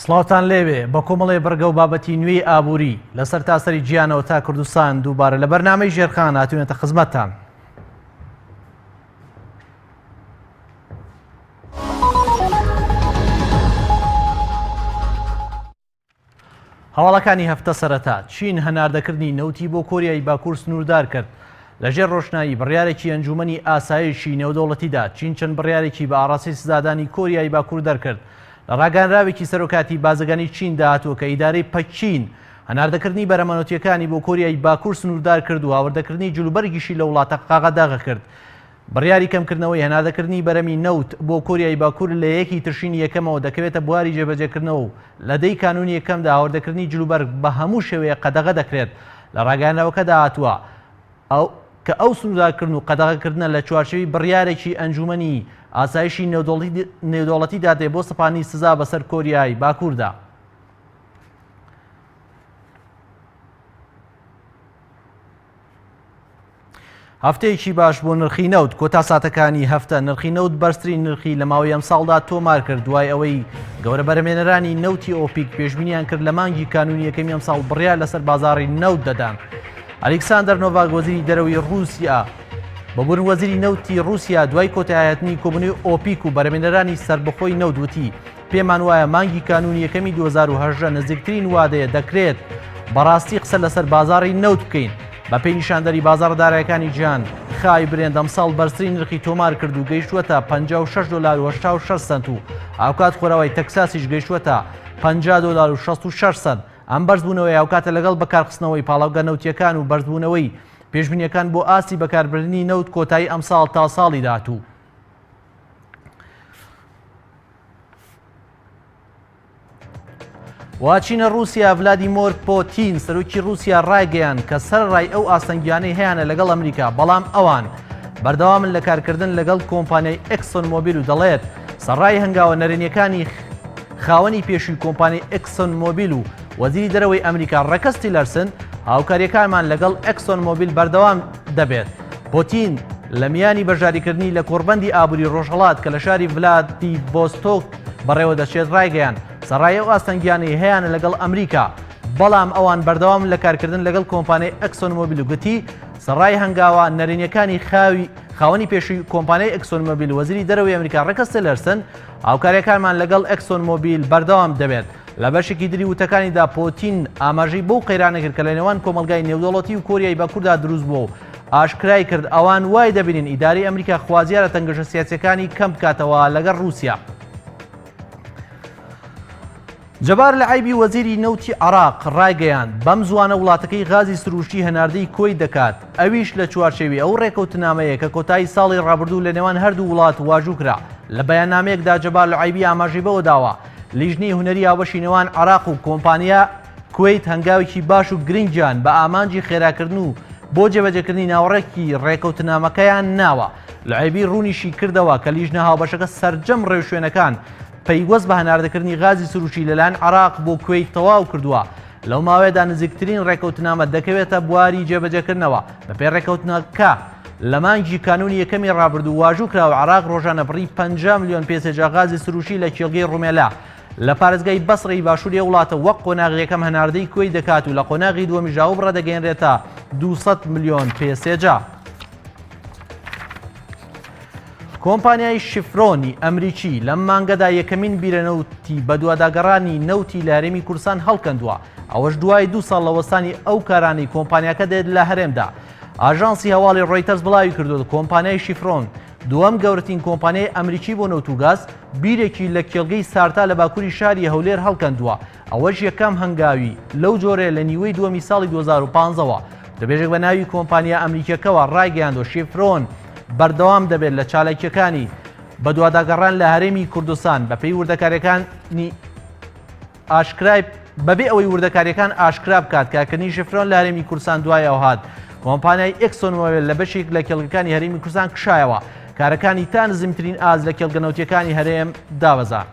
سڵاوتان لێوێ بە کۆمەڵێ بەرگە و بابەتی نوێی ئابووری لەسەر تاسەری گیانەوە تا کوردستان دووبارە لە بەرنامەی ژێرخان هاتوونەتە خزمەتتان. هەواڵەکانی هەفتە سەرەتا چین هەناردەکردنی نەوتی بۆ کۆریای باکوور سنووردار کرد. لەژێر ڕۆشنایی بڕیارێکی ئەنجومەنی ئاسایشی نێودەوڵەتیدا چین چەند بڕیارێکی بە ئاڕاستی سزادانی کۆریای باکوور دەرکرد. لە ڕاگەنراوێکی سەرۆکاتی بازرگانیی چین داهاتووە کە ئیدارەی پەکین هەناردەکردنی بەرەمەنۆتیەکانی بۆ کۆریای باکوور سنووردار کرد و هاوردەکردنی جلوبەرگیشی لە وڵاتە قاغەداغە کرد. بڕیاری کەمکردنەوەی هەناردەکردنی بەرەمی نەوت بۆ کۆریای باکوور لە یەکی ترشینی یەکەمەوە دەکەوێتە بواری جێبەجێکردنەوە و لە دەی کانونی یەکەمدا هاوردەکردنی جلوبەرگ بە هەموو شێوەیە قەدەغە دەکرێت. لە ڕاگەیاندنەوەکەدا هاتووە کە ئەو سنووردارکردن و قەدەغەکردنە لە چوارچێوەی بڕیارێکی ئەنجومەنی ئاسایشی نێودەوڵەتیدا دێ بۆ سەپاندنی سزا بەسەر کۆریای باکووردا. هەفتەیەکی باش بۆ نرخی نەوت. کۆتا ساتەکانی هەفتە نرخی نەوت بەرزترین نرخی لە ماوەی ئەم ساڵدا تۆمار کرد دوای ئەوەی گەورە بەرهەمهێنەرانی نەوتی ئۆپیک پێشبینیان کرد لە مانگی کانونی یەکەمی ئەم ساڵ بڕیار لەسەر بازاڕی نەوت دەدان. ئەلێکساندەر نۆڤاک وەزیری دەرەوەی رووسیا بەبوون وەزیری نەوتی رووسیا دوای کۆتایەتنی کۆبوونەوەی ئۆپیک و بەرهەمهێنەرانی سەربەخۆی نەوت وتی پێمان وایە مانگی کانونی یەکەمی 2018 نزیکترین وادەیە دەکرێت بەڕاستی قسە لەسەر بازاڕی نەوت بکەین. بە پێی نیشاندەری بازاڕدارایەکانی گیان خای برێند ئەم ساڵ بەرزترین نرخی تۆمار کرد و گەیشتووەتە $56.86 و ئاوکات خۆراوای تەکساسیش گەیشتووەتە $50.66. ئەم بەرزبوونەوەی ئاوکاتە لەگەڵ بەکارخستنەوەی پاڵاوگە نەوتیەکان و بەرزبوونەوەی پێشبینیەکان بۆ ئاستی بەکاربردنی نەوت کۆتایی ئەم ساڵ تا ساڵی داهاتوو. واچینە رووسیا ڤلادیمۆر پۆتین سەرۆکی رووسیا ڕایگەیان کە سەرڕای ئەو ئاستەنگیانەی هەیەە لەگەڵ ئەمریکا، بەڵام ئەوان بەردەوامن لە کارکردن لەگەڵ کۆمپانیای ئەکسۆن مۆبیل و دەڵێت سەرڕای هەنگاوە نەرێنیەکانی خاوەنی پێشووی کۆمپانیای ئەکسۆن مۆبیل و وەزیری دەرەوەی ئەمریکا ڕەکەس تیلەرسن هاوکاریەکانمان لەگەڵ ئەکسۆن مۆبیل بەردەوام دەبێت. پۆتین لە میانی بەشداریکردنی لە کۆڕبەندی ئابووری ڕۆژهەڵات کە لە شاری ڤلادیڤۆستۆک بەڕێوە دەچێت ڕایگەیان سەرڕای ئەو ئاستەنگیانەی هەیەە لەگەڵ ئەمریکا، بەڵام ئەوان بەردەوام لە کارکردن لەگەڵ کۆمپانیای ئەکسۆن مۆبیل و گوتی سەرڕای هەنگاوە نەرێنیەکانی خاوەنی پێشووی کۆمپانیای ئەکسۆن مۆبیل وەزیری دەرەوەی ئەمریکا ڕەکەس تیلەرسن هاوکاریەکانمان لەگەڵ ئەکسۆن مۆبیل بەردەوام دەبێت. لە بەشێکی دری وتەکانیدا پۆتین ئاماژەی بەو قەیرانە کرد کە لە نێوان کۆمەلگای نێودەوڵەتی و کۆریای باکووردا دروست بووە و ئاشکرای کرد ئەوان وای دەبینن ئیدارەی ئەمریکا خوازیارە تەنگەشە سیاسیەکانی کەم بکاتەوە لەگەڵ رووسیا. جەبار لە عیبی وەزیری نەوتی عێراق ڕایگەیاند بەم زوانە وڵاتەکەی غازی سروشتی هەناردەی کۆی دەکات، ئەویش لە چوارچێوی ئەو ڕێکەوتنامەیە کە کۆتایی ساڵی ڕابردوو لە نێوان هەردوو وڵات واژوو کرا. لە بەیاننامەیەکدا جەبار لە عیبی ئاماژەی بەوە داوە لیژنەی هونەری هاوبەشی نێوان عێراق و کۆمپانیا کوێیت هەنگاوێکی باش و گرنگیان بە ئامانجی خێراکردن و بۆ جێبەجێکردنی ناوەڕێکی ڕێکەوتنامەکەیان ناوە. لە عیبی ڕوونیشی کردەوە کە لیژنە هاوبەشەکە سەرجەم ڕێوشوێنەکان پەیوەست بە هەناردەکردنی غازی سروشتی لەلایەن عێراق بۆ کوێیت تەواو کردووە. لەو ماوەیەدا نزیکترین ڕێکەوتنامە دەکەوێتە بواری جێبەجێکردنەوە. بەپێی ڕێکەوتنەکە لە مانگی کانونی یەکەمی ڕابردوو واژوو کراوە عێراق ڕۆژانە بڕی 50 ملیۆن پێسەجا غازی سروشتی لە کێڵگەی ڕومێلا لە پارێزگای بەسڕی باشووری وڵاتە وەک قۆناغی یەکەم هەناردەی کوێی دەکات و لە قۆناغی دووەمی ژاوب ڕەدەگەێنرێتە 200 ملیۆن پێسێجا. کۆمپانیای شیفرۆنی ئەمریکی لەم مانگەدا یەکەمین بیرەنەوتی بە دوواداگەڕانی نەوتی لە هەرێمی کوردستان هەڵکەندووە، ئەوەش دوای 2 ساڵ لە وەستانی ئەو کارانەی کۆمپانیاکە دێت لە هەرێمدا. ئاژانسی هەواڵی ڕۆیتەرز بڵاوی کردووە کۆمپانیای شیفرۆن دووەم گەورەترین کۆمپانیای ئەمریکی بۆ نەوت و گاز بیرێکی لە کێڵگەی سارتا لە باکووری شاری هەولێر هەڵکەندووە، ئەوەش یەکەم هەنگاوی لەو جۆرە لە نیوەی دووەمی ساڵی 2015ەوە. دەبێژێک بە ناوی کۆمپانیا ئەمریکیەکەەوە ڕایگەیاندوە شیفرۆن بەردەوام دەبێت لە چالاکیەکانی بە دوواداگەڕان لە هەرێمی کوردستان بەپێی وردەکاریەکانی ئاشکرای بەبێ ئەوەی وردەکاریەکان ئاشکرا بکات کارکردنی شیفرۆن لە هەرێمی کوردستان دوایەوە هات. کۆمپانیای ئەکسۆن مۆبیل لە بەشێک لە کێڵگەکانی هەرێمی کوردستان کشایەوە، کارەکانی تا نزمترین ئاز لە کێڵگەنەوتیەکانی هەرێم دابەزا.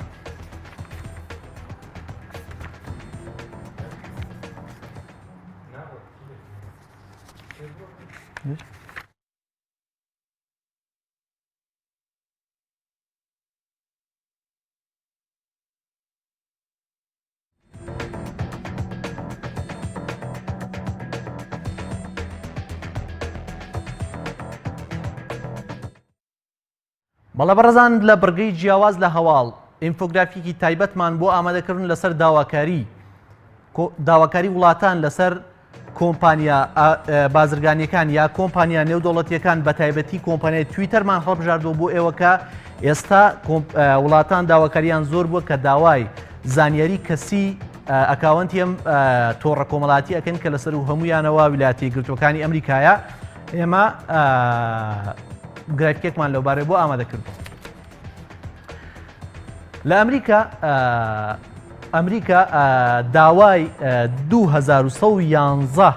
بەڵێ بەڕێزان لە بڕگەی جیاواز لە هەواڵ ئینفۆگرافیکی تایبەتمان بۆ ئامادەکردن لەسەر داواکاری وڵاتان لەسەر کۆمپانیا بازرگانیەکان یا کۆمپانیا نێودوڵەتیەکان بە تایبەتی کۆمپانیای تویتەرمان هەڵبژاردووە بۆ ئێوە کە ئێستا وڵاتان داواکاریان زۆر بووە کە داوای زانیاری کەسی ئەکاونتی ئەم تۆڕە کۆمەڵاتی ئەکەن کە لەسەر و هەمویانەوە ویلایەتە یەکگرتووەکانی ئەمریکایە. ئێمە گرافیکێکمان لەوبارەی بۆ ئامادەکرد. لە ئەمریکا داوای 2111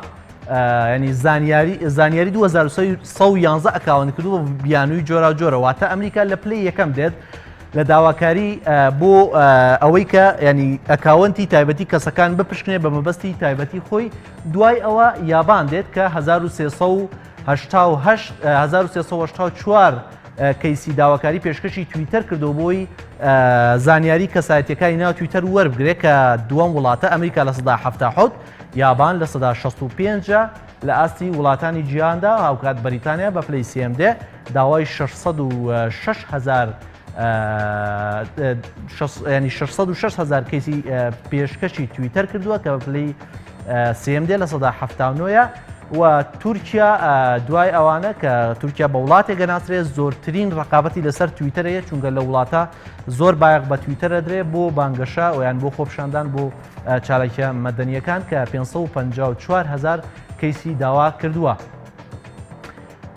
ینی زانیاری 2111 ئەکاونت کردو بە بیانووی جۆرا جۆرە، واتە ئەمریکا لە پلەی یەکەم دێت لە داواکاری بۆ ئەوەی کە ینی ئەکاونتی تایبەتی کەسەکان بپشکنێ بە مەبەستی تایبەتی خۆی. دوای ئەوە یابان دێت کە 1384 کەیسی داواکاری پێشکەشی تویتەر کردو بۆی زانیاری کەسایەتیەکانی ناو تویتەر وەربگرێت کە دووەم وڵاتە ئەمریکا لە 1970 یابان لە 1965 لە ئاستی وڵاتانی جیهاندا هاوکات بەریتانیا بە پلەی CMD داوای 606,000 کەیسی پێشکەشی تویتەر کردووە کە بە پلەی CMD لە 1970 و تورکیا دوای ئەوانە کە تورکیا بە وڵاتێک گەناسرێت زۆرترین ڕقابەتی لەسەر تویتەرەیە، چونکە لە وڵاتە زۆر بایەق بە تویتەرە درێ بۆ بانگەشە یان بۆ خۆپشاندان بۆ چالاکیە مەدەنیەکان کە 554,000 کەیسی داوا کردووە.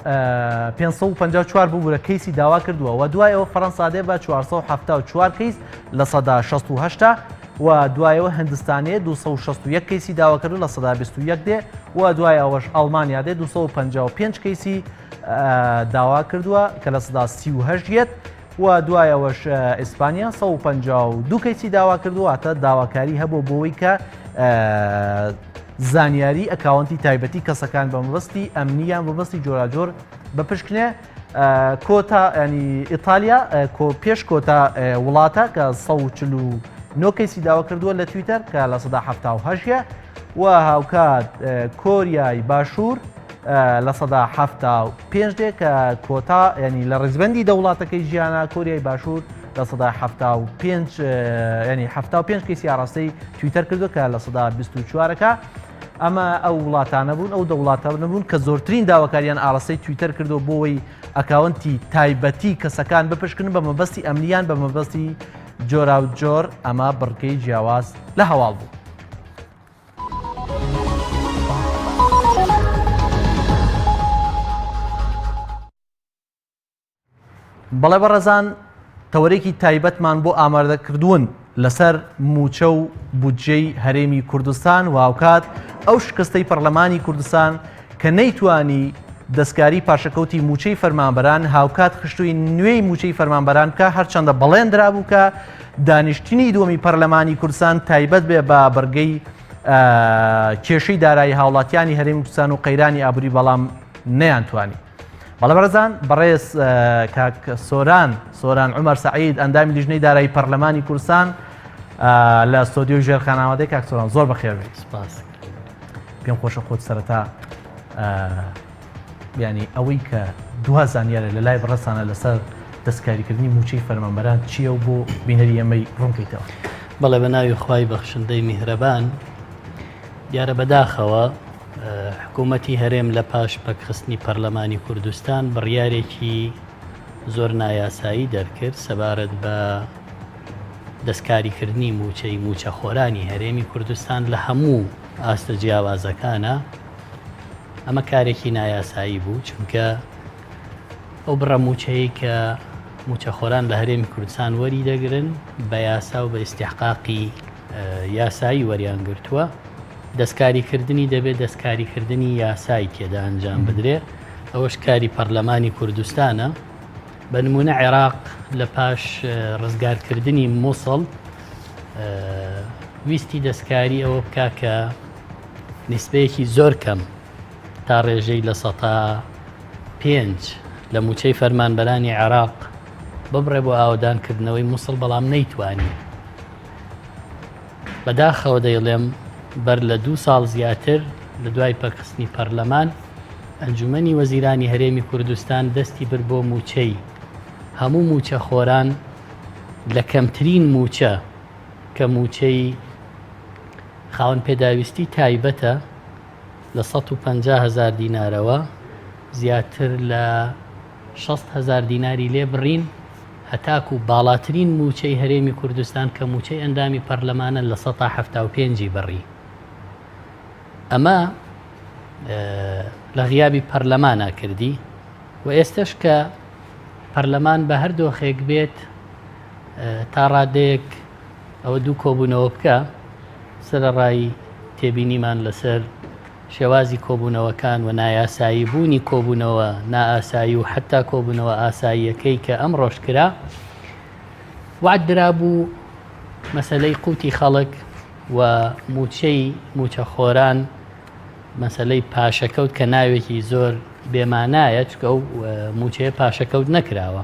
554 بوو کەیسی داوا کردووە و دوای ئەوە فەڕەنسا دێ بە 474 کەیس لە 1960 و دوایەوە هندستانێ 261 کەیسی داوا کردو لە 1921 دێ و دوای ئەوەش ئەڵمانیا دێ 255 کەیسی داوا کردووە کە لە 1938 و دوای ئەوەش ئیسپانیا 152 کەیسی داوا کردو، واتە داواکاری هەبوو بۆەوەی کە زانیاری ئەکاونتی تایبەتی کەسەکان بە مەبەستی ئەمنیان بەبەستی جۆراجۆر بپشکنێ. کۆتا ینی ئیتالیا پێش کۆتا وڵاتە کە 149 کەیسی داوا کردووە لە تویتەر کە لە 1970 و هاوکات کۆریای باشوور لە 1975 دێ کە کۆتا ینی لە ڕێزبەندی دەوڵاتەکەی ژیانە کۆریای باشوور لە 75 کەیسی ئاڕاستەی تویتەر کردو کە لە 1924ەکە. ئەمە ئەو وڵاتانە بوون، ئەو دەوڵاتانە بوون کە زۆرترین داواکاریان ئاڕاستەی تویتەر کردو بۆەوەی ئەکاونتی تایبەتی کەسەکان بپشکن بە مەبەستی ئەمنیان بە مەبەستی جۆرا و جۆر. ئەمە بڕکەی جیاواز لە هەواڵ بوو. بەڵێ بەڕێزان تەوەرێکی تایبەتمان بۆ ئامادەکردوون لەسەر موچە و بودجەی هەرێمی کوردستان و هاوکات ئەو شکستەی پەرلەمانی کوردستان کە نەیتوانی دەستکاری پاشەکەوتی موچەی فەرمانبەران هاوکات خشتووی نوێی موچەی فەرمانبەران بکە، هەرچەندە بەڵێنرا بوو کە دانیشتنی دووەمی پەرلەمانی کوردستان تایبەت بێ بە بەرگەی کێشەی دارایی هاوڵاتیانی هەرێمی کوردستان و قەیرانی ئابووری، بەڵام نەیانتوانی. بەڵێ بەڕێزان بەڕێز کاک سۆران عومەر سەعید ئەندامی لیژنەی دارایی پەرلەمانی کوردستان لە ستۆدیۆ ژێرخان ئامادەی کاک سۆران زۆر بەخێر بێت. سپاس. پێم خۆشە خۆت سەرەتا ینی ئەوەی کە دوها زانیارە لە لای بەڕێزانە لەسەر دەستکاریکردنی موچەی فەرمانبەران چییە و بۆ بینەری ئەمەی ڕوونکەیتەوە. بەڵێ بە ناوی خوای بەخشندەی میهرەبان، دیارە بەداخەوە حکوومەتی هەرێم لە پاش پەکخستنی پەرلەمانی کوردستان بڕیارێکی زۆر نایاسایی دەرکرد سەبارەت بە دەستکاریکردنی موچەخۆرانی هەرێمی کوردستان لە هەموو ئاستە جیاوازەکانە. ئەمە کارێکی نایاسایی بوو، چونکە ئەو بڕە موچەیە کە موچەخۆران لە هەرێمی کوردستان وەری دەگرن بە یاسا و بە ئیستیحقاقی یاسایی وەریان گرتووە. دەستکاریکردنی دەبێت دەستکاریکردنی یاسایی تێدا ئەنجام بدرێ. ئەوەش کاری پەرلەمانی کوردستانە. بە نمونە عێراق لە پاش ڕزگارکردنی مووسڵ ویستی دەستکاری ئەوە بکا کە نیسبەیەکی زۆر کەم تا ڕێژەی لە 5 لە موچەی فەرمانبەرانی عێراق ببڕێ بۆ ئاودانکردنەوەی مووسڵ، بەڵام نەیتوانی. بەداخەوە دەیڵێم بەر لە 2 ساڵ زیاتر لە دوای پەکخستنی پەرلەمان ئەنجومەنی وەزیرانی هەرێمی کوردستان دەستی برد بۆ موچەی هەموو موچە خۆران لە کەمترین موچە کە موچەی خاوەن پێداویستی تایبەتە لە 150,000 دینارەوە زیاتر لە 60,000 دیناری لێ بڕین هەتاکو باڵاترین موچەی هەرێمی کوردستان کە موچەی ئەندامی پەرلەمانە لە 175 بڕی. ئەمە لە غیابی پەرلەمانە کردی و ئێستش کە پەرلەمان بە هەردۆخێک بێت تا ڕادەیەک ئەوە دوو کۆبوونەوە بکە سەرڕای تێبینیمان لەسەر شێوازی کۆبوونەوەکان و نایاسایی بوونی کۆبوونەوە نائاسایی و حتا کۆبوونەوە ئاساییەکەی کە ئەم ڕۆژکرا وعد درابوو مەسەلەی قوتی خەڵک و موچە خۆران مەسەلەی پاشەکەوت کە ناوێکی زۆر بێمانایە چکە ئەو موچەیە پاشەکەوت نەکراوە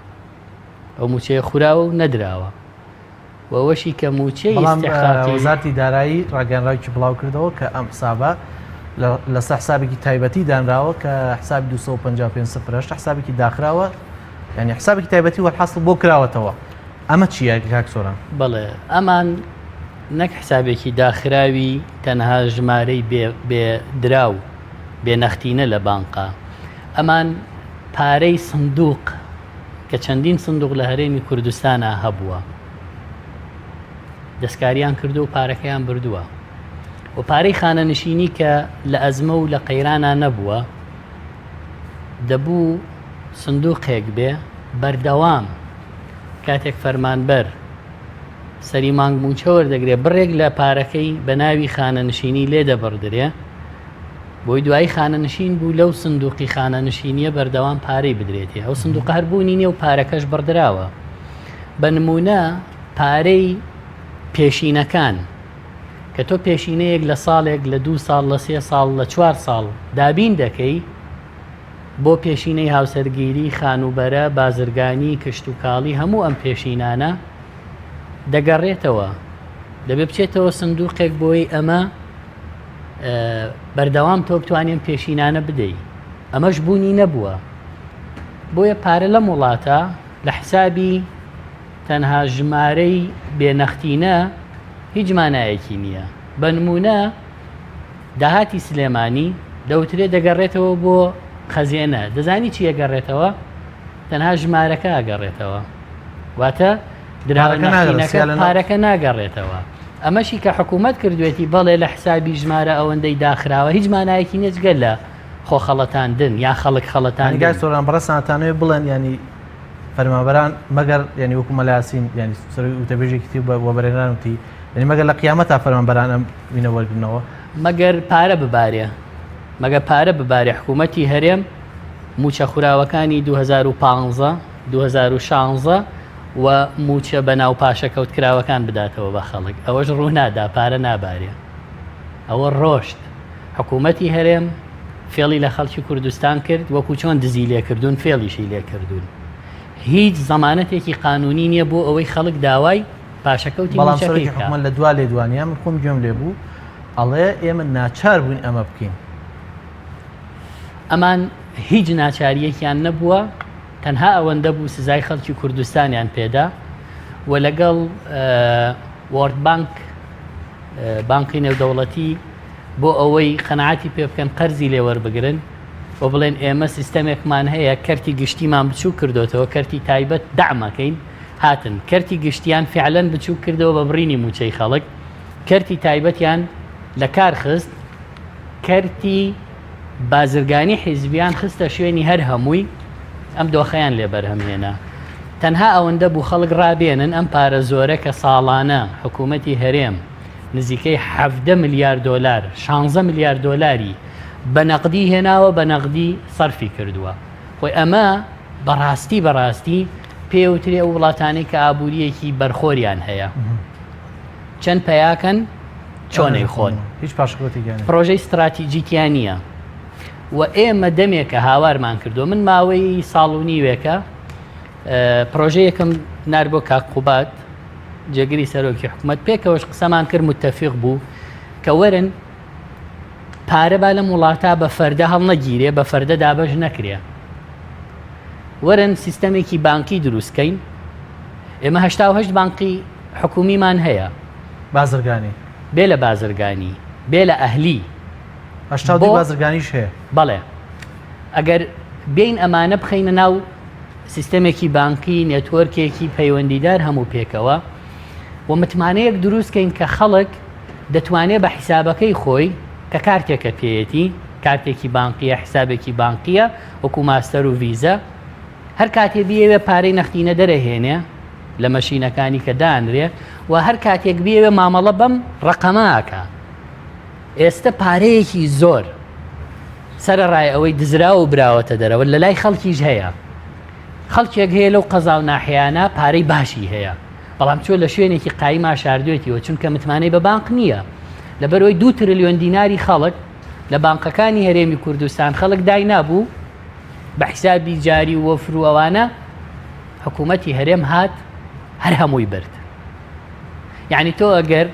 ئەو موچەیە خوراوە و نەدراوە وەوەشی کە موچەی وەزارەتی دارایی ڕاگەنراوی بڵاو کردەوە کە ئەم حسابە لەسەر حسابێکی تایبەتی دانراوە کە حسابی 255 سفرش حسابێکی داخراوە یعنی حسابێکی تایبەتی وەحاصل بۆ کراوەتەوە ئەمە چییە کاک سۆران؟ بەڵێ ئەمان نەک حسابێکی داخراوی تەنها ژمارەی بێدراو بێنەختینە لە بانقا ئەمان پارەی سندوق کە چەندین سندوق لە هەرێمی کوردستانە هەبووە دەستکاریان کردو و پارەکەیان بردووە و پارەی خانەنشینی کە لە ئەزمە و لە قەیرانە نەبووە دەبوو سندوقێک بێ بەردەوام کاتێک فەرمانبەر سەری مانگ موچە وەردەگرێ بڕێک لە پارەکەی بە ناوی خانەنشینی لێ دەبڕدرێ بۆی دوایی خانەنشین بوو لەو سندوقی خانەنشینیە بەردەوام پارەی بدرێتێ ئەو سندوق هەربوونی نیە و پارەکەش بڕدراوە بە نمونە پارەی پێشینەکان کە تۆ پێشینەیەک لە ساڵێک لە 2 ساڵ لە 3 ساڵ لە 4 ساڵ دابین دەکەی بۆ پێشینەی هاوسەرگیری خانوبەرە بازرگانی کشت و کاڵی هەموو ئەم پێشینانە دەگەڕێتەوە دەبێ بچێتەوە سندوقێک بۆی ئەمە بەردەوام تۆ بتوانێن پێشینانە بدەی ئەمەش بوونی نەبووە بۆیە پارە لەم وڵاتە لە حسابی تەنها ژمارەی بێنەختینە هیچ مانایەکی نییە بە نمونە داهاتی سلێمانی دەوترێت دەگەڕێتەوە بۆ خەزیێنە دەزانی چی ئەگەڕێتەوە تەنها ژمارەکە ئەگەڕێتەوە واتە دراوەنەختینەکە پارەکە ناگەڕێتەوە ئەمەشی کە حکوومەت کردوێتی بەڵێ لە حسابی ژمارە ئەوەندەی داخراوە هیچ مانایەکی نێجگەل لە خۆ خەڵەتاندن یا خەڵک خەڵەتان گای سۆران بڕەسانتانوێ بڵێن ینی فەرمانبەران مەگەر ینی وەکو مەلاسین ینی سەرۆی وتەبێژێکی بۆ بەرێنان وتی ینی مەگەر لە قیامەت تا فەرمانبەران ئەم وینە وەرگرنەوە مەگەر پارە ببارێ مەگە پارە ببارێ حکوومەتی هەرێم موچە خوراوەکانی 2015 2016 و موچە بەناو پاشەکەوت کراوەکان بداتەوە بە خەڵک ئەوەش ڕوونادا پارە نابارێ ئەوە ڕۆشت حکوومەتی هەرێم فێڵی لە خەڵکی کوردستان کرد وەکو چۆن دزی لێکردوون فێڵیشی لێکردوون هیچ زەمانەتێکی قانونی نییە بۆ ئەوەی خەڵک داوای پاشەکەوتی بەڵامسەرێکی حکوومەت لە دوا لێدوانیان من خۆم گوێم لێ بوو ئەڵێ ئێمە ناچار بووین ئەمە بکەین ئەمان هیچ ناچاریەکیان نەبووە تەنها ئەوەندە بوو سزای خەڵکی کوردستانیان پێدا و لەگەڵ وۆرد بانک بانکی نێودەوڵەتی بۆ ئەوەی قەنەعاتی پێ بکەن قەرزی لێوەربگرن و بڵێن ئێمە سیستەمێکمان هەیە کەرتی گشتیمان بچوو کردوتەوە کەرتی تایبەت دامەکەین هاتن کەرتی گشتیان فعلەن بچوو کردەوە بە بڕینی موچەی خەڵک کەرتی تایبەتیان لە کار خست کەرتی بازرگانی حیزبیان خستە شوێنی هەر هەمووی ئەم دۆخەیان لێ بەرهەمهێنا تەنها ئەوەندە بوو خەڵک ڕابێنن ئەم پارە زۆرە کە ساڵانە حکوومەتی هەرێم نزیکەی 17 میلیارد دۆلار 16 میلیارد دۆلاری بە نەقدی هێناوە بە نەقدی سەرفی کردووە خۆی ئەمە بەڕاستی پێوترێ ئەو وڵاتانەی کە ئابوووریەکی بەرخۆریان هەیە چەند پەیاکەن چۆنەی خۆن هیچ پاشکۆتێکیان پرۆژەی استراتیجیکیان نییە و ئێمە دەمێکە هاوارمان کردو من ماوەی ساڵ و نیوێکە پرۆژەیەکم نار بۆ کاک قوبات جێگری سەرۆکی حکوومەت پێکەوەش قسەمان کرد متتەفیق بوو کە وەرن پارە با لەم وڵاتە بە فەردە هەڵ نەگیرێ بە فەردە دابەش نەکرێ وەرن سیستەمێکی بانکی دروستکەین. ئێمە 88 بانقی حکومیمان هەیە، بازرگانی بێ لە بازرگانی بێ لە ئەهلی 82 بازرگانیش هەیە. بەڵێ ئەگەر بین ئەمانە بخەینە ناو سیستەمێکی بانکی نێتوەرکێکی پەیوەندیدار هەموو پێکەوە و متمانەیەک دروستکەین کە خەڵک دەتوانێت بە حیسابەکەی خۆی کە کارتێکە پێیەتی، کارتێکی بانقیە، حیسابێکی بانقیە وەکو ماستەر و ڤیزە، هەر کاتێ بێوێ پارەی نەختینە دەرەهێنێ لە مەشینەکانی کە دانرێ و هەر کاتێک بێوێ مامەڵە بەم ڕقەماکە. ئێستا پارەیەکی زۆر سەرڕای ئەوەی دزرا و براوەتە دەرەوە لە لای خەڵکیش هەیە. خەڵکێک هەیە لەو قەزا و ناحیانە پارەی باشی هەیە، بەڵام چۆ لە شوێنێکی قایما شاردوێتیەوە چونکە متمانەی بە بانک نییە. لەبەرەوەی 2 تریلیۆن دیناری خەڵک لە بانقەکانی هەرێمی کوردستان خەڵک دای نابوو بە حیسابی جاری و وەفر و ئەوانە حکوومەتی هەرێم هات هەر هەمووی برد. یعنی تۆ ئەگەر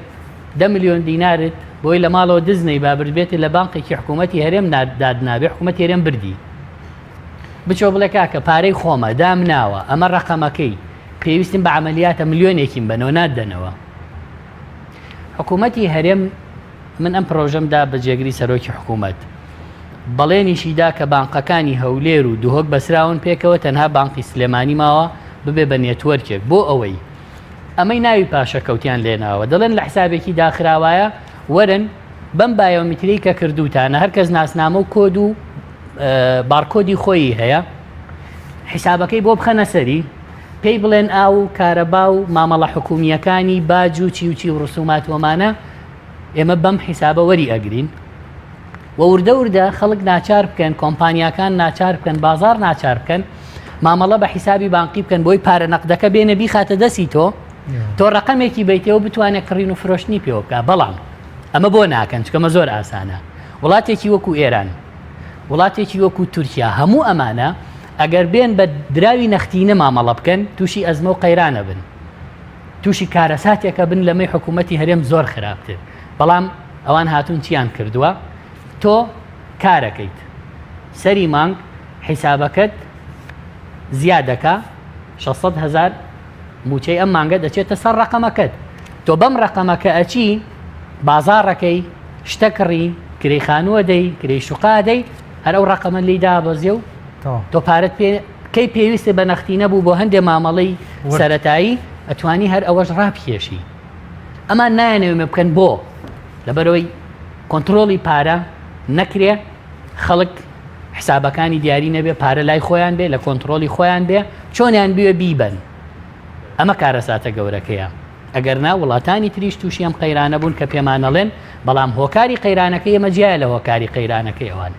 10 ملیۆن دینارت بۆی لە ماڵەوە دزنەی بابرد بێت لە بانقێکی حکوومەتی هەرێم دادنابێ، حکوومەتی هەرێم بردی بچۆ بڵێ کاکە پارەی خۆمە دام ناوە، ئەمە ڕقەمەکەی پێویستم بە عملیاتە ملیۆنێکیم بنەوە نادەنەوە. حکوومەتی هەرێم من ئەم پرۆژەمدا بە جێگری سەرۆکی حکوومەت بەڵێنیشیدا کە بانقەکانی هەولێر و دوهۆک بەسراون پێکەوە تەنها بانقی سلێمانی ماوە ببێ بە نێتوەرکێک بۆ ئەوەی ئەمەی ناوی پاشەکەوتیان لێناوە دەڵێن لە حسابێکی داخراوایە وەرن بەم بایۆمتری کە کردوتانە هەرکەس ناسنامە و کۆد و بارکۆدی خۆی هەیە حسابەکەی بۆ بخەنە سەری پێی بڵێن ئاو کارەبا و مامەڵە حکومیەکانی باج و چی و ڕسومات وەمانە ئێمە بەم حیسابە وەری ئەگرین و وردە وردە خەڵک ناچار بکەن، کۆمپانیاکان ناچار بکەن، بازار ناچار بکەن، مامەڵە بە حیسابی بانقی بکەن بۆی پارە نەقدەکە بێنە بیخاتە دەستی تۆ ڕقەمێکی بیتەوە بتوانێت کڕین و فرۆشتنی پێوە بکە. بەڵام ئەمە بۆ ناکەن چکەمە زۆر ئاسانە. وڵاتێکی وەکو ئێران، وڵاتێکی وەکو تورکیا، هەموو ئەمانە ئەگەر بێن بە دراوی نەختینە مامەڵە بکەن تووشی ئەزمە و قەیرانە بن، تووشی کارەساتێکە بن لەمەی حکوومەتی هەرێم زۆر خراپتر. بەڵام ئەوان هاتوون چیان کردووە؟ تۆ کارەکەیت سەری مانگ حیسابەکەت زیادەکە 600,000 موچەی ئەم مانگە دەچێتە سەر ڕقەمەکەت. تۆ بەم ڕقەمەکە ئەچی بازاڕەکەی شتەکڕی کرێی خانووە دەی کرێی شوقا دەی هەر ئەو ڕقەمە لی دابەزیێ و تۆ پارەت کەی پێویستە بە نەختینە بوو بۆ هەندێک مامەڵەی سەرەتایی ئەتوانی هەر ئەوەش ڕابکێشی. ئەمان نایەنەوێمە بکەن بۆ لەبەرەوەی کۆنتترۆڵی پارە نەکرێ، خەڵک حسابەکانی دیاری نەبێ، پارە لای خۆیان بێ، لە کۆنتترۆلی خۆیان بێ، چۆنیان بوێ بیبن. ئەمە کارەساتە گەورەکەیە. ئەگەر نا وڵاتانی تریش تووشی ئەم قەیرانە بوون کە پێمانەڵێن، بەڵام هۆکاری قەیرانەکەی ئەمە جیایە لە هۆکاری قەیرانەکەی ئەوان.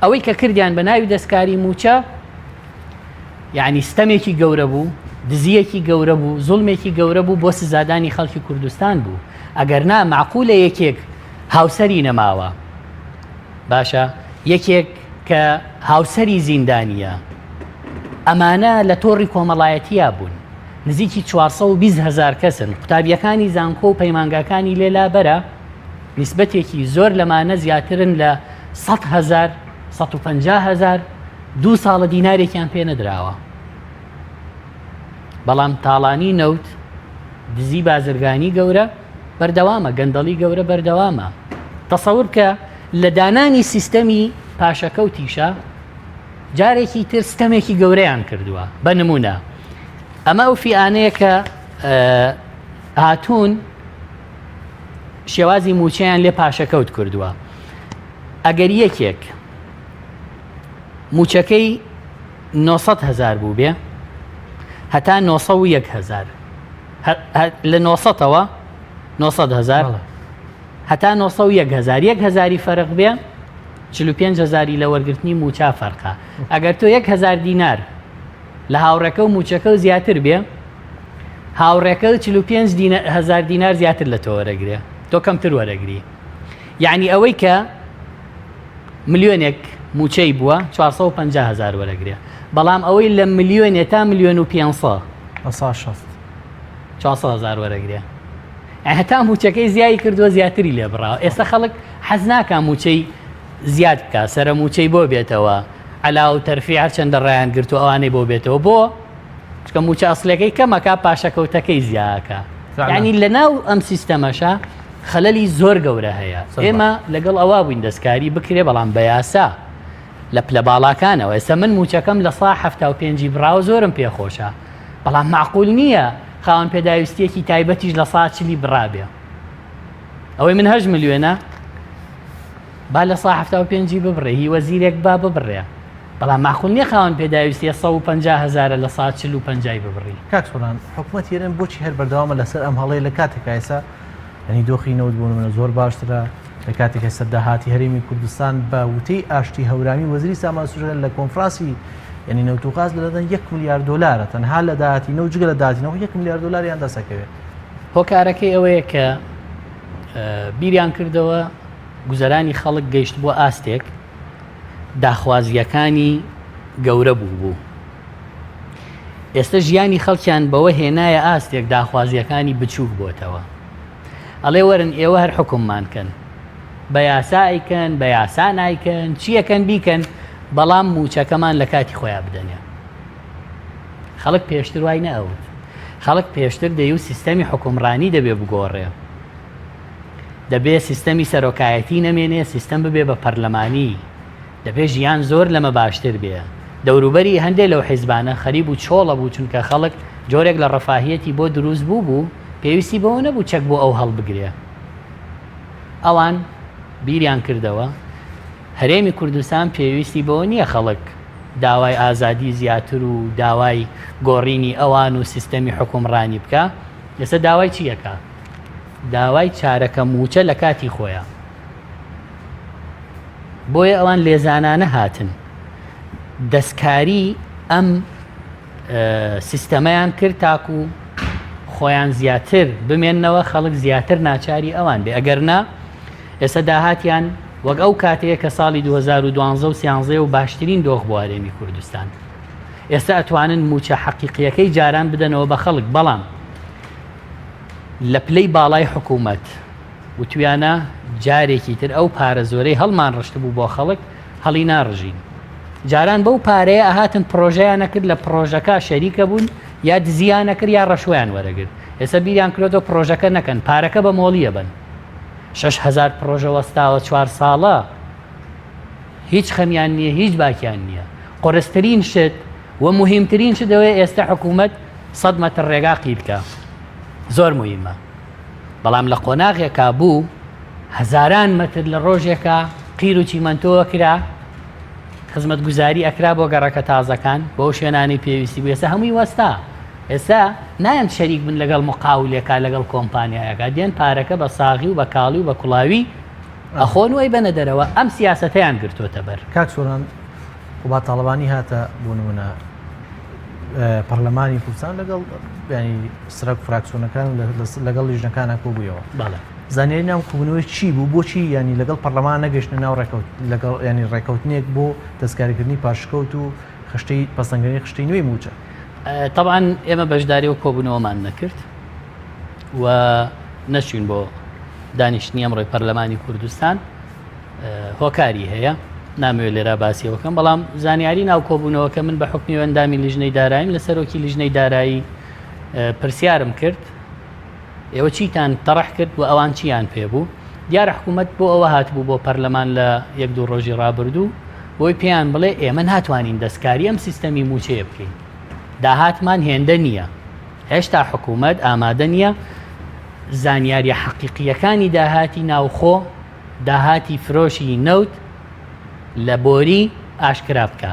ئەوەی کە کردیان بە ناوی دەستکاری موچە یعنی ستەمێکی گەورە بوو، دزیەکی گەورە بوو، زوڵمێکی گەورە بوو بۆ سزادانی خەڵکی کوردستان بوو. ئەگەر نا معقولە یەکێک هاوسەری نەماوە، باشە یەکێک کە هاوسەری زیندانیە، ئەمانە لە تۆڕی کۆمەڵایەتیە بوون، نزیکی 420,000 کەسن، قوتابیەکانی زانکۆ و پەیمانگاکانی لێلابەرە نیسبەتێکی زۆر لەمانە زیاترن لە 100,000 150,000 2 ساڵە دینارێکیان پێ نەدراوە. بەڵام تاڵانی نەوت دزی بازرگانی گەورە بەردەوامە، گەندەڵی گەورە بەردەوامە. تەسەور کە لە دانانی سیستەمی پاشەکەوتیشە جارێکی تر ستەمێکی گەورەیان کردووە. بە نمونە ئەمە ئەو فیانەیە کە هاتوون شێوازی موچەیان لێ پاشەکەوت کردووە. ئەگەر یەکێک موچەکەی 900,000 بوو بێ هەتا 901,000 لە 900ەوە 900,000 هەتا 901,000 1,000 فەرق بێ 45,000 لە وەرگرتنی موچا فەرقا. ئەگەر تۆ 1,000 دینار لە هاوڕێکە و موچەکە و زیاتر بێ، هاوڕێکە 45,000 دینار زیاتر لە تۆ وەرەگرێ، تۆ کەمتر وەرەگری. یعنی ئەوەی کە ملیۆنێک موچەی بووە 450,000 وەرەگرێ، بەڵام ئەوەی لە ملیۆنێ تا 1,500,000 400,000 وەرەگرێ. هەتا موچەکەی زیایی کردووە زیاتری لێ بڕاوە. ئێستا خەڵک حەز ناکە موچەی زیاد بکە، سەرە موچەی بۆ بێتەوە علا و تەرفی هەرچەندە ڕایان گرت و ئەوانەی بۆ بێتەوە بۆ چکە موچە ئەسلەکەی کەمەکە پاشەکەوتەکەی زیاکە یعنی لە ناو ئەم سیستەمەشە خەلەلی زۆر گەورە هەیە ئێمە لەگەڵ ئەوە بووین دەستکاری بکرێ بەڵام بە یاسا لە پلە باڵاکانەوە ئێستا من موچەکەم لە سا 75 براوە زۆرم پێخۆشە بەڵام معقول نییە خاوەن پێداویستیەکی تایبەتیش لە سا 40 برابێ ئەوەی من 8 ملیۆنە با لە سا 75 ببڕێ هی وەزیرێک با ببڕێ بەڵام معقول نییە خاوەن پێداویستی 150,000 لە سا 40 ببڕی. کاک سۆران حکوومەت هێرن بۆچی هەر بەردەوامە لەسەر ئەم هەڵەیە لە کاتێکە ئێستا ینی دۆخی نەوت بوون منە زۆر باشترە لە کاتێکە سەرداهاتی هەرێمی کوردستان بە وتەی ئاشتی هەورامی وەزیری سامان سوورە لە کۆنفراسی ینی نەوتوقاز لەدەن 1 ملیار دلار تەنها لە داهاتی نەوت جگە لە داهاتینەوە 1 ملیار دلاریان دەسەکەوێت. هۆکارەکەی ئەوەیە کە بیریان کردەوە گوزەرانی خەڵک گەیشت بۆ ئاستێک داخوازیەکانی گەورە بوو ئێستا ژیانی خەڵکیان بەوە هێنایە ئاستێک داخوازیەکانی بچووک بۆتەوە ئەڵێ وەرن ئێوە هەر حکوممانکەن بە یاسایکەن بە یاسا نایکەن چیەکەن بیکەن بەڵام موچەکەمان لە کاتی خۆیان بدەنێ. خەڵک پێشتر وای نەئەوت خەڵک پێشتر دەی و سیستەمی حکومڕانی دەبێ بگۆڕێ دەبێت سیستەمی سەرۆکایەتی نەمێنێ سیستەم ببێ بە پەرلەمانی دەبێت ژیان زۆر لەمە باشتر بێ دەوروبەری هەندێک لەو حیزبانە خەریب و چۆڵە بوو چونکە خەڵک جۆرێک لە ڕەفاهیەتی بۆ دروست بوو پێویستی بەوە نەبوو چەک بۆ ئەو هەڵبگرێ ئەوان بیریان کردەوە هەرێمی کوردستان پێویستی بەوە نییە خەڵک داوای ئازادی زیاتر و داوای گۆڕینی ئەوان و سیستەمی حکومڕانی بکە لەسەر داوای چیەکە داوای چارەکە موچە لە کاتی خۆیان بۆیە ئەوان لێزانانە هاتن دەستکاری ئەم سیستەمەیان کرد تاکو خۆیان زیاتر بمێننەوە خەڵک زیاتر ناچاری ئەوان بێ ئەگەر نا ئێستا داهاتیان وەک ئەو کاتەیە کە ساڵی 2012 و 2013 و باشترین دۆخ بۆ هەرێمی کوردستان ئێستا ئەتوانن موچە حەقیقیەکەی جاران بدەنەوە بە خەڵک بەڵام لە پلەی باڵای حکوومەت و تویانە جارێکی تر ئەو پارە زۆرەی هەڵمان ڕشت بوو بۆ خەڵک هەڵی ناڕژین جاران بەو پارەیە ئاهاتن پرۆژەیان نەکرد لە پرۆژەکە شەریکە بوون یا دزیان نەکرد یا ڕەشویان وەرەگرت ئێستا بیریان کردەوە پرۆژەکە نەکەن پارەکە بە مۆڵیە بن 6,000 پرۆژە وەستاوە 4 ساڵە هیچ خەمیان نییە هیچ باکیان نییە قۆرسترین شت و مهمترین شت دەوێت ئێستا حکوومەت 100 مەتر ڕێگا قیرکە زۆر مهمە بەڵام لە قۆناغێکا بوو هەزاران مەتر لە ڕۆژێکە قیر و چیمەنتۆوە کرا خزمەت گوزاری ئەکرا بۆ گەڕەکە تازەکان بۆ شوێنانی پێویستی بوو ئێستا هەمووی وەستا ئێستا نایەن شەریک بن لەگەڵ مقاولێکا لەگەڵ کۆمپانیایەکە دێن پارەکە بە ساغی و بە کاڵی و بە کوڵاوی ئەخۆن وی بەنە دەرەوە ئەم سیاسەتەیان گرتوۆتە بەر. کاک سۆران قوبات تاڵبانی هاتە بوونمونە پەرلەمانی کوردستان لەگەڵ ینی سرک فراکسیۆنەکان لەگەڵ لیژنەکانە کۆبوویەوە زانیاری ناو کوبوونەوەی چی بوو بۆچی ینی لەگەڵ پەرلەمان نەگەشتە ناو لەگەڵ ینی ڕێکەوتنێک بۆ دەستکاریکردنی پاشکەوت و خشتەی پەسەندگەری خشتەی نوێی موچە. طبعاً ئێمە بەشداری و کۆبوونەوەمان نەکرد و نەچوین بۆ دانیشتنی ئەمڕۆی پەرلەمانی کوردستان هۆکاری هەیە نامەوێت لێرە باسیەوەکەم بەڵام زانیاری ناو کۆبوونەوەکە من بە حکمی ئەندامی لیژنەی داراییم لە سەرۆکی لیژنەی دارایی پرسیارم کرد ئێوە چیتان تەڕەح کرد و ئەوان چیان پێبوو دیارە حکوومەت بۆ ئەوە هاتبوو بۆ پەرلەمان لە 1-2 ڕۆژی ڕابردوو بۆی پێیان بڵێ ئێمە ناتوانین دەستکاری ئەم سیستەمی موچەیە بکەین داهاتمان هێندە نییە هێشتا حکوومەت ئامادە نییە زانیاری حەقیقیەکانی داهاتی ناوخۆ داهاتی فرۆشی نەوت لە بۆری ئاشکرا بکە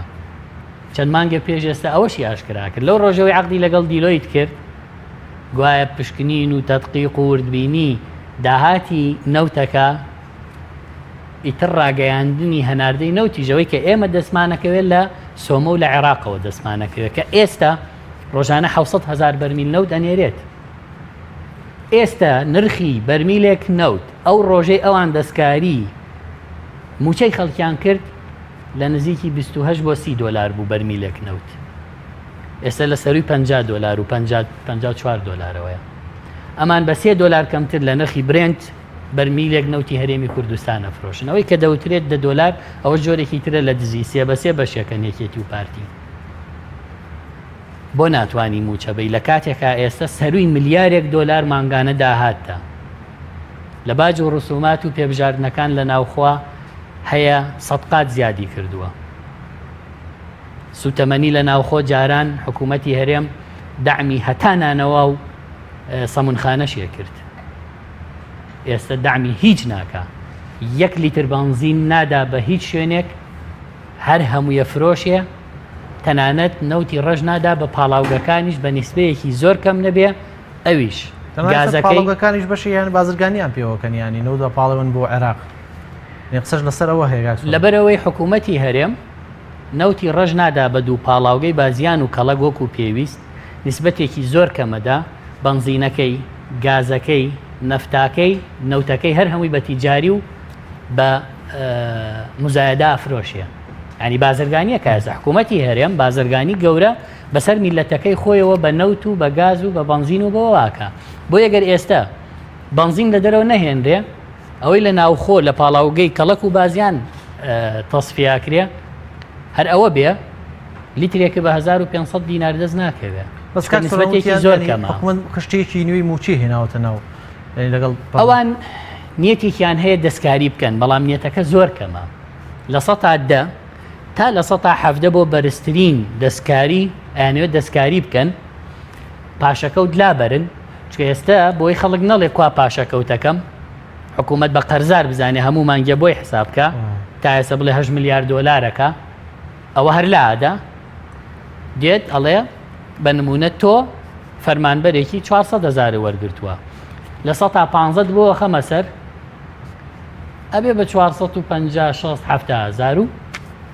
چەند مانگە پێش ئێستا ئەوەشی ئاشکرا کرد لەو ڕۆژەوەی عەقدی لەگەڵ دیلۆیت کرد گوایە پشکنین و تەدقیق و وردبینی داهاتی نەوتەکە ئیتر ڕاگەیاندنی هەناردەی نەوتیژەوەی کە ئێمە دەستمانەکەوێت لە سۆمە و لە عێراقەوە دەستمانەکەوێت کە ئێستا ڕۆژانە 700,000 بەرمیل نەوت ئەنێرێت ئێستا نرخی بەرمیلێک نەوت ئەو ڕۆژەی ئەوان دەستکاری موچەی خەڵکیان کرد لە نزیکی 28 بۆ 30 دلار بوو بەرمیلێک نەوت ئێستا لە سەروی 50 دلار و 54 دلارەوەیە ئەمان بە 3 دلار کەمتر لە نرخی برنت بەرمیلێک نەوتی هەرێمی کوردستان ئەفرۆشن ئەوەی کە دەوترێت $10 ئەوە جۆرێکی ترە لە دزی سێ بە سێ بەشێکە نێکێتی و پارتی بۆ ناتوانانی موچەبەی لە کاتێکا ئێستا سەروی $1 ملیار مانگانە داهاتە لە باج و ڕسومات و پێبژاردنەکان لە ناوخوا هەیە سەدقات زیادی کردووە سوتەمەنی لە ناوخۆ جاران حکوومەتی هەرێم دعمی هەتانانەوە و سەمونخانەشیە کرد ئێستا دعمی هیچ ناکە 1 لیتر بنزین نادا بە هیچ شوێنێک هەر هەموویە فرۆشیە تەنانەت نەوتی ڕەش نادا بە پاڵاوگەکانیش بە نیسبەیەکی زۆر کەم نەبێ ئەویش گازەکانیش بەشی یان بازرگانیان پێوەکەنیانی نەودا پاڵەوەن بۆ عێراق قسەش لەسەرەوە هەیە لەبەرەوەی حکوومەتی هەرێم نەوتی ڕەش نادا بە دوو پاڵاوگەی بازیان و کەڵک وەکو پێویست نسبەتێکی زۆر کەمەدا بنزینەکەی گازەکەی نەفتاکەی نەوتەکەی هەر هەمووی بە تیجاری و بە مزایدا ئەفرۆشیە ینی بازرگانیە کارزە حکوومەتی هەرێم بازرگانی گەورە بەسەر میلەتەکەی خۆیەوە بە نەوت و بە گاز و بە بنزین و بەوە واکە بۆ یەگەر ئێستا بنزین لە دەرەوە نەهێنرێ ئەوەی لە ناوخۆ لە پاڵاوگەی کەڵک و بازیان تەصفیاکرێ هەر ئەوە بێ لیترێکە بە 1500 دینار دەست ناکەوێت نسبەتێکی زۆر کەمە کشتێکی نوێی موچی هێناوەتە ناو لەگەڵ ئەوان نیەتێکیان هەیە دەستکاری بکەن بەڵام نیەتەکە زۆر کەمە لە 100 تا لە 170 بۆ بەرزترین دەستکاری ئەیانوێت دەستکاری بکەن پاشەکەوت لابەرن چکە ئێستا بۆی خەڵک نەڵێ کوا پاشەکەوتەکەم حکوومەت بە قەرزار بزانێ هەموو مانگە بۆی حسابکە تا ئێستا بڵێ $8 ملیار ئەوە هەر لادا دێت ئەڵێ بە نمونە تۆ فەرمانبەرێکی 400,000 وەرگرتووە لە 150 بۆ خەمە سەر ئەبێ بە 450,000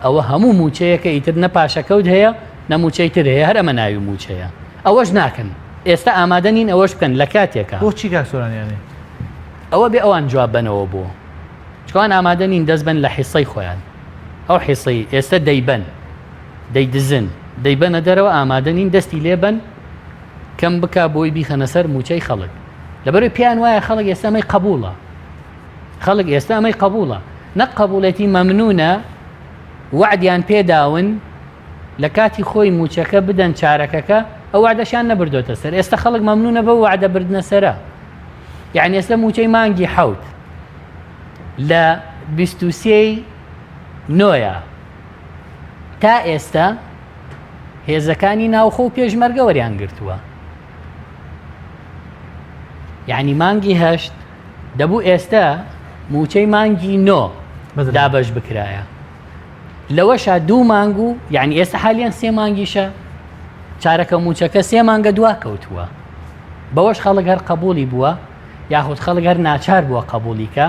ئەوە هەموو موچەیەکە ئیتر نە پاشەکەوت هەیە نەموچەی تر هەیە هەر ئەمە ناوی موچەیە ئەوەش ناکەن ئێستا ئامادەنین ئەوەش بکەن لە کاتێکە بۆچی کاکسۆرانیانێ ئەوە بێ ئەوان جواب بنەوە بۆ چکەوان ئامادەنین دەست بن لە حیسەی خۆیان ئەو حیسەی ئێستا دەیبەن دەیدزن دەیبەنە دەرەوە ئامادەنین دەستی لێبن کەم بکە بۆی بیخەنە سەر موچەی خەڵک لەبەرەوەی پێیان وایە خەڵک ئێستا ئەمەی قبوڵە خەڵک ئێستا ئەمەی قبوڵە نەک قبوڵەتی مەمنونە وعدیان پێداون لە کاتی خۆی موچەکە بدەن چارەکەکە ئەو وعدەشیان نەبردۆتە سەر ئێستا خەڵک مەمنونە بە وعدە بردنە سەرە یعنی ئێستا موچەی مانگی حەوت لە 23 نۆیە تا ئێستا هێزەکانی ناوخۆ و پێشمەرگە وەریان گرتووە یعنی مانگی 8 دەبوو ئێستا موچەی مانگی 9 دابەش بکرایە لەوەشا 2 مانگ و یعنی ئێستا حالیان 3 مانگیشە چارەکە موچەکە 3 مانگە دوا کەوتووە بەوەش خەڵک هەر قبولی بووە یاخود خەڵک هەر ناچار بووە قبولیکە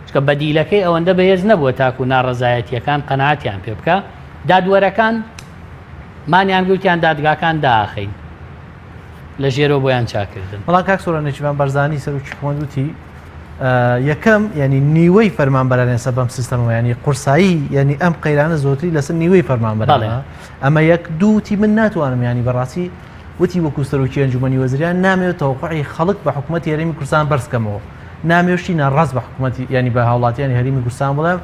چکە بەدیلەکەی ئەوەندە بەهێز نەبووە تاکو ناڕەزایەتیەکان قەناعەتیان پێ بکە دادوەرەکان مانیان گوتیان دادگاکان داخین لە ژێرۆ بۆیان چاکردن بەڵام کاکسۆرانێکیمان بەرزانی سەرروکی حکوومەتی یەکەم ینی نیوەی فەرمانبەرانێسە بەم سیستەمەوە ینی قورسایی ینی ئەم قەیرانە زۆتری لەسەر نیوەی فەرمانبەرانە ئەمە یەک دووتی من ناتوانم ینی بەڕاستی وتی وەکو سەرۆکی ئەنجومەنی وەزیریان نامەوێت تەوقعی خەڵک بە حکوومەتی هەرێمی کوردستان بەرزکەمەوە نامێشتی ناڕاست بە حکوومەتی ینی بە هاوڵاتیانی هەرێمی کوردستان بڵێم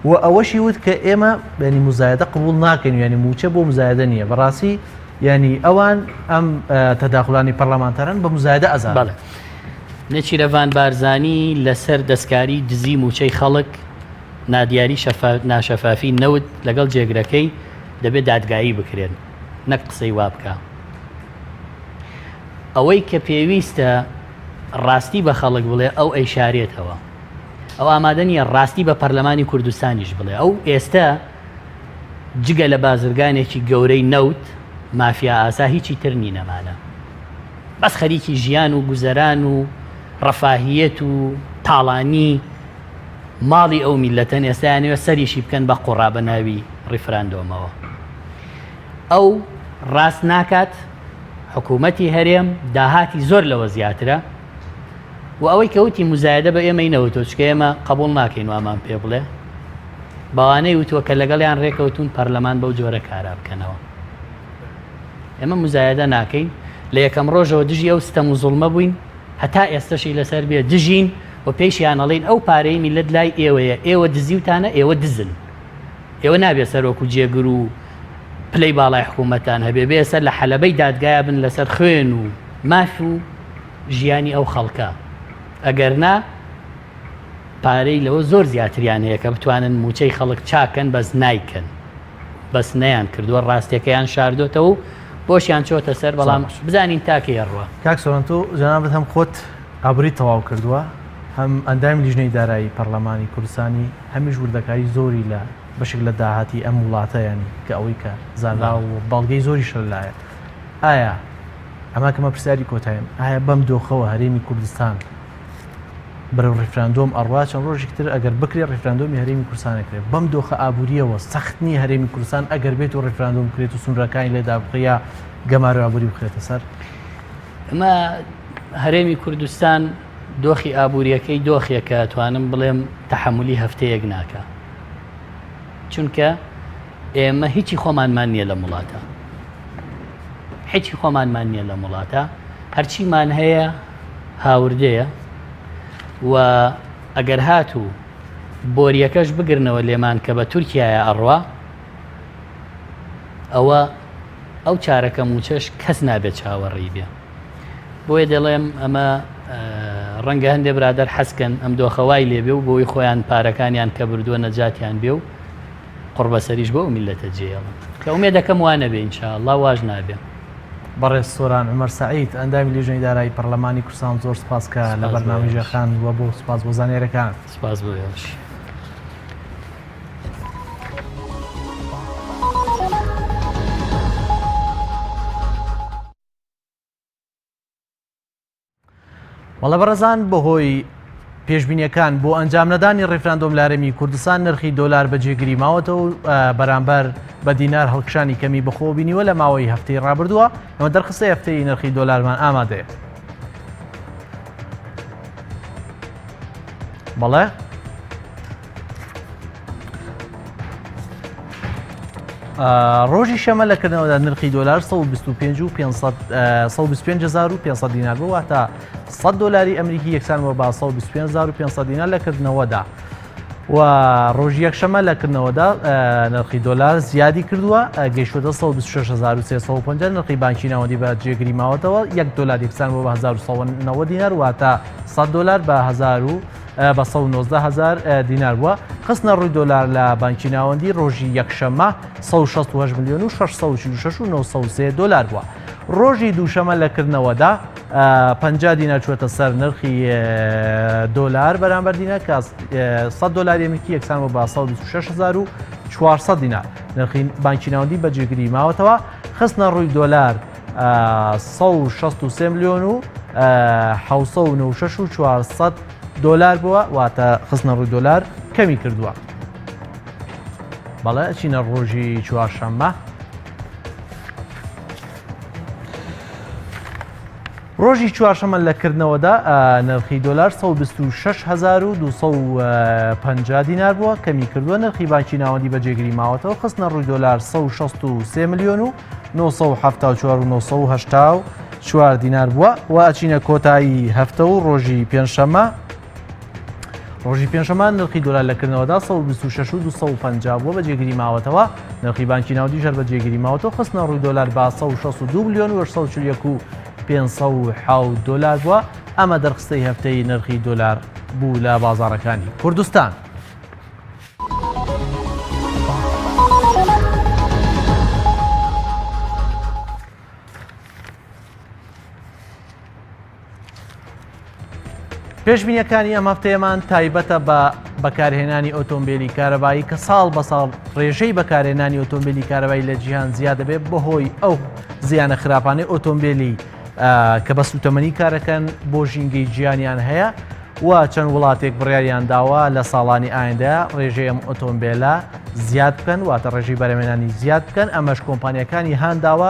و ئەوەشی وت کە ئێمە ینی مزایدە قبول ناکەین ینی موچە بۆ مزایدە نییە بەڕاستی ینی ئەوان ئەم تەداخلانی پەرلەمانتەرن بە مزایدە ئەزان نەچیرەڤان بارزانی لەسەر دەستکاری دزی موچەی خەڵک نادیاری ناشەفافی نەوت لەگەڵ جێگرەکەی دەبێت دادگایی بکرێن نەک قسەی وا بکە ئەوەی کە پێویستە ڕاستی بە خەڵک بڵێ ئەو ئەیشارێتەوە ئەو ئامادە نیە ڕاستی بە پەرلەمانی کوردستانیش بڵێ ئەو ئێستا جگە لە بازرگانێکی گەورەی نەوت مافیا ئاسا هیچی تر نینەمانە بەس خەریکی ژیان و گوزەران و ڕەفاهیەت و تاڵانی ماڵی ئەو میلەتەن ئێستایانەوە سەریشی بکەن بە قوڕا بە ناوی ڕیفراندۆمەوە ئەو ڕاست ناکات حکوومەتی هەرێم داهاتی زۆر لەوە زیاترە و ئەوەی کەوتی مزایدە بە ئێمەی نەوتۆ چکە ئێمە قبول ناکەین وامان پێ بڵێ بەوانەی وتووە کە لەگەڵیان ڕێکەوتون پەرلەمان بەو جۆرە کارا بکەنەوە ئێمە مزایدە ناکەین لە یەکەم ڕۆژەوە دژی ئەو ستەم و زوڵمە بووین هەتا ئێستاشی لەسەر بێ دژین و پێشیان ئەڵێن ئەو پارەی میلەت لای ئێوەیە، ئێوە دزیوتانە، ئێوە دزن، ئێوە نابێت سەرۆک و جێگر و پلەی باڵای حکوومەتان هەبێ، بێ سەر لە حەلەبەی دادگایە بن لەسەر خوێن و ماف و ژیانی ئەو خەڵکە. ئەگەر نا پارەی لەوە زۆر زیاتریان هەیە کە بتوانن موچەی خەڵک چاکەن بەس نایکەن، بەس نەیان کردووە، ڕاستیەکەیان شاردۆتەوە و بۆشیان چۆتە سەر. بەڵام بزانین تاکە ێڕوە. کاک سۆران، تۆ جەنابەت هەم خۆت ئابووری تەواو کردووە، هەم ئەندامی لیژنەی دارایی پەرلەمانی کوردستانی هەمیش وردەکاری زۆری لە بەشێک لە داهاتی ئەم وڵاتەیانی کە ئەوەی کە زانرا و بەڵگەی زۆری شەلایە. ئایا ئەما کەمە پرسیاری کۆتاییم، ئایا بەم دۆخەوە هەرێمی کوردستان بەرەو ڕێفراندۆم ئەڕوا؟ چەند ڕۆژێکی تر ئەگەر بکرێت ڕێفراندۆمی هەرێمی کوردستانەکرێت، بەم دۆخە ئابووریەوە سەخت نییە هەرێمی کوردستان ئەگەر بێت و ڕێفراندۆم بکرێت و سنوورەکانی لێدا بقیا گەمارە ئابووری بخرێتە سەر؟ ئەمە هەرێمی کوردستان دۆخی ئابووریەکەی دۆخێکە توانم بڵێم تەحملی هەفتەیەک ناکە، چونکە ئێمە هیچی خۆمانمان نییە لە وڵاتە، هیچی خۆمانمان نییە لە وڵاتە، هەرچیمان هەیە هاوردەیە و ئەگەر هاتوو بۆریەکەش بگرنەوە لێمان کە بە تورکیایە ئەڕوا، ئەوە ئەو چارەکە موچەش کەس نابێت چاوەڕێی بێ. بۆیە دەڵێم ئەمە ڕەنگە هەندێک برادەر حەسکەن ئەم دۆخەوای لێبێ و بۆی خۆیان پارەکانیان کە بردووە نەجاتیان بێ و قڕبەسەریش بۆ میلەتە جێڵم کە ئومێ دەکەم وانە بێ ئینشاءالله واژ نابێ. بەڕێز سۆران عومەر سەعید، ئەندامی لیژنەی دارایی پەرلەمانی کوردستان زۆر سپاسکە لە بەرنامەژەکان وە بۆ سپاس بۆ زانێرەکان. سپاس بۆ ئێوەش. وەڵە بەڕێزان، بەهۆی پێشبینیەکان بۆ ئەنجام نەدانی ڕێفراندۆم لە هەرێمی کوردستان نرخی دۆلار بەجێگری ماوەتەوە و بەرامبەر بە دینار هەڵکشانی کەمی بەخۆ بینیوە لە ماوەی هەفتەی ڕابردووە. ئەمە دەرخستەی هەفتەی نرخی دۆلارمان ئامادەیە. بەڵێ ڕۆژی شەمە لەکردنەوەدا نرخی دۆلار 125,500 دینار بوو، واتە 100 دۆلاری ئەمریکی یەکسانەوە بە 125,500 دینار لەکردنەوەدا. و ڕۆژی یەکشەمە لەکردنەوەدا نرخی دۆلار زیادی کردووە، گەیشتووەتە 126,350. نرخی بانکی ناوەندی بە جێگری ماوەتەوە 1 دۆلار یەکسانەوە بە 1,190 دینار، واتە 100 دۆلار بە 119,000 دینار بووە. خستنە ڕووی دۆلار لە بانکی ناوەندی ڕۆژی یەکشەمە 168,606,903 دۆلار بووە. ڕۆژی دووشەمە لەکردنەوەدا 50 دینار چوەتە سەر نرخی دۆلار بەرامبەر دینار کە 100 دۆلاری ئەمریکی یەکسانەوە بە 126,400 دینار. نرخی بانکی ناوەندی بە جێگری ماوەتەوە خستنە ڕووی دۆلار 163,796,400 دۆلار بووە، واتە خستنە ڕووی دۆلار کەمی کردووە. بەڵێ ئەچینە ڕۆژی چوارشەممە. ڕۆژی چوارشەمە لەکردنەوەدا نرخی دۆلار 126,250 دینار بووە، کەمی کردووە. نرخی بانکی ناوەندی بە جێگری ماوەتەوە خستنە ڕووی دۆلار 163,974,984 دینار بووە. و ئەچینە کۆتایی هەفتە و ڕۆژی پێنجشەمە. ڕۆژی پێنجشەمە نرخی دۆلار لەکردنەوەدا 126,250 بووە بە جێگری ماوەتەوە. نرخی بانکی ناوەندی ژەر بە جێگری ماوەتەوە خستنە ڕووی دۆلار بە 162,841,500 دۆلار بووە. ئەمە دەرخستەی هەفتەی نرخی دۆلار بوو لە بازاڕەکانی کوردستان. پێشبینیەکانی ئەم هەفتەیەمان تایبەتە بە بەکارهێنانی ئۆتۆمبیلی کارەبایی کە ساڵ بە ساڵ ڕێژەی بەکارهێنانی ئۆتۆمبیلی کارەبایی لە جیهان زیاد دەبێت بەهۆی ئەو زیانە خراپانەی ئۆتۆمبیلی کە بە سوتەمەنی کارەکەن بۆ ژینگەی گیانیان هەیە و چەند وڵاتێک بڕیاریان داوە لە ساڵانی ئایندە ڕێژەی ئەم ئۆتۆمبیلە زیاد بکەن، واتە ڕێژەی بەرهەمهێنانی زیاد بکەن. ئەمەش کۆمپانیەکانی هانداوە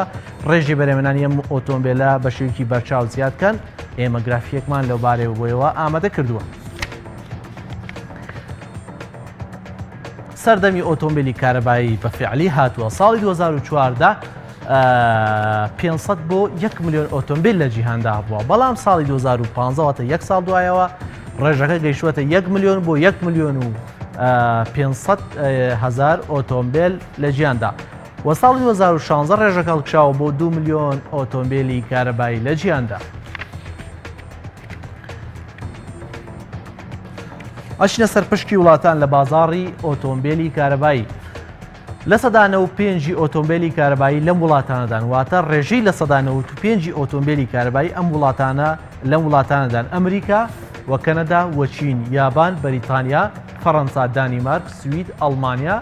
ڕێژەی بەرهەمهێنانی ئەم ئۆتۆمبیلە بە شێوەیەکی بەرچاو زیاد بکەن. ئێمە گرافیەکمان لەو بارەوە بۆیەوە ئامادە کردووە. سەردەمی ئۆتۆمبیلی کارەبایی بە فعلی هاتووە. ساڵی 2014 500 بۆ 1 ملیۆن ئۆتۆمبیل لە جیهاندا بووە، بەڵام ساڵی 2015 واتە 1 ساڵ دوایەوە ڕێژەکە گەیشتوەتە 1 ملیۆن بۆ 1 ملیۆن و 500 هزار ئۆتۆمبیل لە جیاندا. وە ساڵی 2016 ڕێژەکە هەڵکشاوە بۆ 2 ملیۆن ئۆتۆمبیلی کارەبایی لە جیاندا. ئەچنە سەر پشتی وڵاتان لە بازاڕی ئۆتۆمبیلی کارەبایی. لە سەدا 95 ئۆتۆمبیلی کارەبایی لەم وڵاتانەدان، واتە ڕێژەی لە سەدا 95 ئۆتۆمبیلی کارەبایی ئەم وڵاتانە لەم وڵاتانەدان: ئەمریکا و کەنەدا و چین، یابان، بەریتانیا، فەڕەنسا، دانیمارک، سوید، ئەڵمانیا،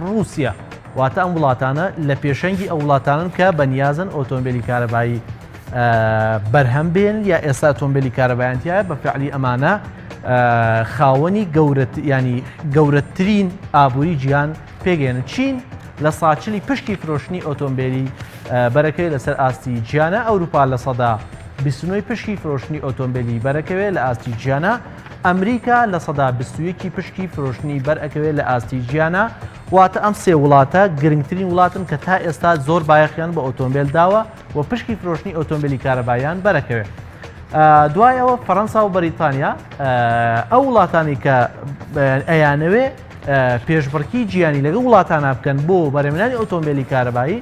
رووسیا. واتە ئەم وڵاتانە لە پێشەنگی ئەو وڵاتانن کە بەنیازن ئۆتۆمبیلی کارەبایی بەرهەم بێن یا ئێستا ئۆتۆمبیلی کارەبایانتیایە. بە فعلی ئەمانە خاوەنی ینی گەورەترین ئابووری گیان پێگەێنن. چین لە ساچلی پشتی فرۆشتنی ئۆتۆمبیلی بەرەکەوێت لەسەر ئاستی گیانە. ئەوروپا لە سەدا 29 پشتی فرۆشتنی ئۆتۆمبیلی بەرەکەوێت لە ئاستی گیانە. ئەمریکا لە سەدا 21 پشتی فرۆشتنی بەرەکەوێت لە ئاستی گیانە. واتە ئەم سێ وڵاتە گرنگترین وڵاتن کە تا ئێستا زۆر بایەخیان بە ئۆتۆمبیل داوە و پشتی فرۆشتنی ئۆتۆمبیلی کارەباییان بەرەکەوێت. دوای ئەوە فەڕەنسا و بەریتانیا ئەو وڵاتانی کە ئەیانەوێ پێشبڕکی گیانی لەگە وڵاتانە بکەن بۆ بەرهەمهێنانی ئۆتۆمبیلی کارەبایی.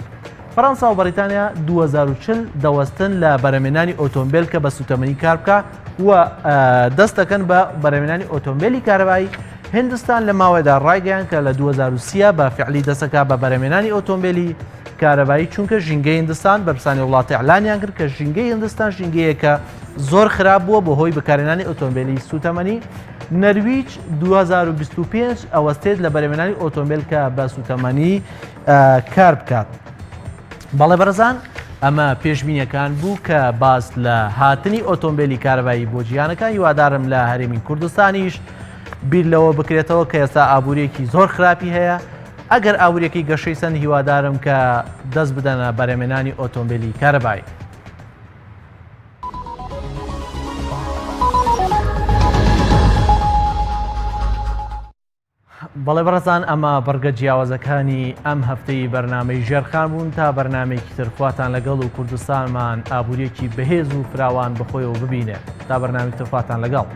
فەڕەنسا و بەریتانیا 2040 دەوەستن لە بەرهەمهێنانی ئۆتۆمبیل کە بە سوتەمەنی کار بکە و دەست دەکەن بە بەرهەمهێنانی ئۆتۆمبیلی کارەبایی. هندستان لە ماوەیەدا ڕایگەیان کە لە 2030 بە فعلی دەسەکە بە بەرهەمهێنانی ئۆتۆمبیلی کارەبایی، چونکە ژینگەی هندستان بەرپرسانی وڵاتی ئەعلانیان کرد کە ژینگەی هندستان ژینگەیەکە زۆر خراپ بووە بە هۆی بەکارهێنانی ئۆتۆمبیلی سوتەمەنی. نەرویج 2025 ئەوەستێت لە بەرهەمهێنانی ئۆتۆمبیل کە بە سوتەمەنی کار بکات. بەڵێ بەڕێزان، ئەمە پێشبینیەکان بوو کە باس لە هاتنی ئۆتۆمبیلی کارەبایی بۆ جیهانەکان. هیوادارم لە هەرێمی کوردستانیش بیر لەوە بکرێتەوە کە ئێستا ئابووریەکی زۆر خراپی هەیە. ئەگەر ئابووریەکی گەشەی سند هیوادارم کە دەست بدەنە بەرهەمهێنانی ئۆتۆمبیلی کارەبایی. بەڵێ بەڕێزان، ئەمە بەرگە جیاوازەکانی ئەم هەفتەی بەرنامەی ژێرخان بوون. تا بەرنمێکی ترخواتان لەگەڵ و کوردستانمان ئابووریەکی بەهێز و فراوان بخۆیەوە ببینێ. تا بەرنامەی ترخواتان لەگەڵ.